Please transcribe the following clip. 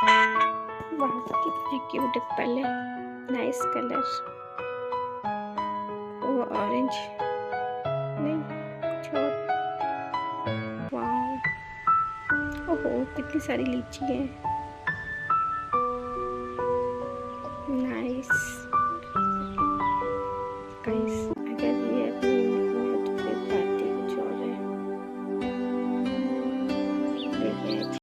वाह कितने cute Apple है, नाइस कलर। वो ऑरेंज नहीं, कुछ और। वाह, ओहो कितनी सारी लीची है, नाइस गाइस।